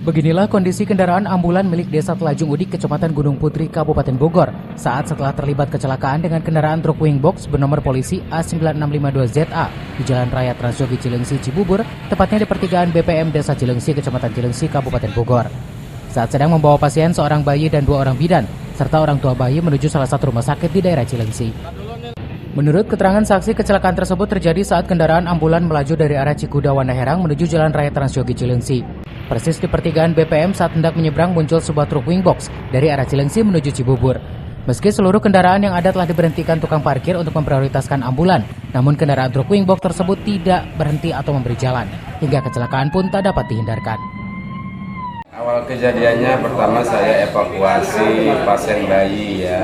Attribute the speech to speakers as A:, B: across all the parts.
A: Beginilah kondisi kendaraan ambulan milik Desa Telajung Udik, Kecamatan Gunung Putri, Kabupaten Bogor, saat setelah terlibat kecelakaan dengan kendaraan truk wingbox bernomor polisi A9652ZA di Jalan Raya Transyogi Cilengsi, Cibubur, tepatnya di pertigaan BPM Desa Cilengsi, Kecamatan Cilengsi, Kabupaten Bogor. Saat sedang membawa pasien seorang bayi dan 2 orang bidan, serta orang tua bayi menuju salah satu rumah sakit di daerah Cilengsi. Menurut keterangan saksi, kecelakaan tersebut terjadi saat kendaraan ambulan melaju dari arah Cikuda Wanaherang menuju Jalan Raya Transyogi Cilengsi. Persis di pertigaan BPM saat hendak menyeberang muncul sebuah truk wingbox dari arah Cilengsi menuju Cibubur. Meski seluruh kendaraan yang ada telah diberhentikan tukang parkir untuk memprioritaskan ambulan, namun kendaraan truk wingbox tersebut tidak berhenti atau memberi jalan, hingga kecelakaan pun tak dapat dihindarkan.
B: Awal kejadiannya pertama saya evakuasi pasien bayi ya.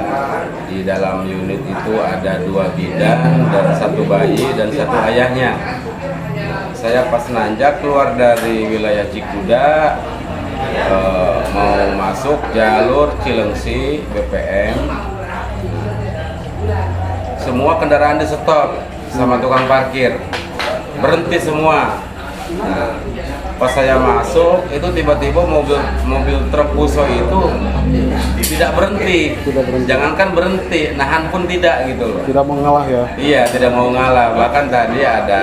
B: Di dalam unit itu ada 2 bidan dan 1 bayi dan 1 ayahnya. Saya pas nanjak keluar dari wilayah Cikuda mau masuk jalur Cilengsi BPM. Semua kendaraan di stop sama tukang parkir. Berhenti semua. Nah, pas saya masuk itu tiba-tiba mobil truk Puso itu tidak berhenti. Jangankan berhenti, nahan pun tidak gitu loh.
C: Tidak mau ngalah ya?
B: Iya, tidak mau ngalah. Bahkan tadi ada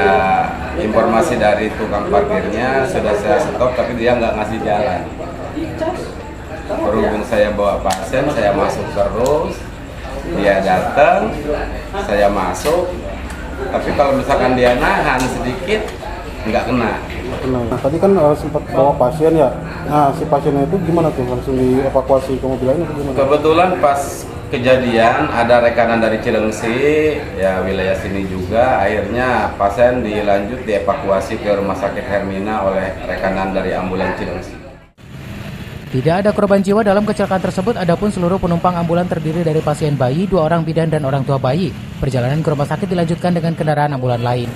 B: informasi dari tukang parkirnya sudah saya stop tapi dia nggak ngasih jalan. Berhubung saya bawa pasien, saya masuk terus. Dia datang, saya masuk. Tapi kalau misalkan dia nahan sedikit, nggak kena.
C: Nah, tadi kan sempat bawa pasien ya. Nah, si pasiennya itu gimana tuh? Langsung dievakuasi ke mobil lain atau gimana?
B: Kebetulan pas kejadian ada rekanan dari Cilengsi, ya wilayah sini juga. Akhirnya pasien dilanjut dievakuasi ke Rumah Sakit Hermina oleh rekanan dari ambulan Cilengsi.
A: Tidak ada korban jiwa dalam kecelakaan tersebut, adapun seluruh penumpang ambulan terdiri dari pasien bayi, 2 orang bidan dan orang tua bayi. Perjalanan ke rumah sakit dilanjutkan dengan kendaraan ambulan lain.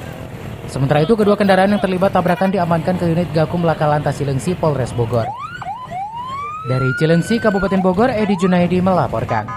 A: Sementara itu, kedua kendaraan yang terlibat tabrakan diamankan ke unit Gakum Laka Lantas Cilengsi, Polres Bogor. Dari Cilengsi, Kabupaten Bogor, Edi Junaidi melaporkan.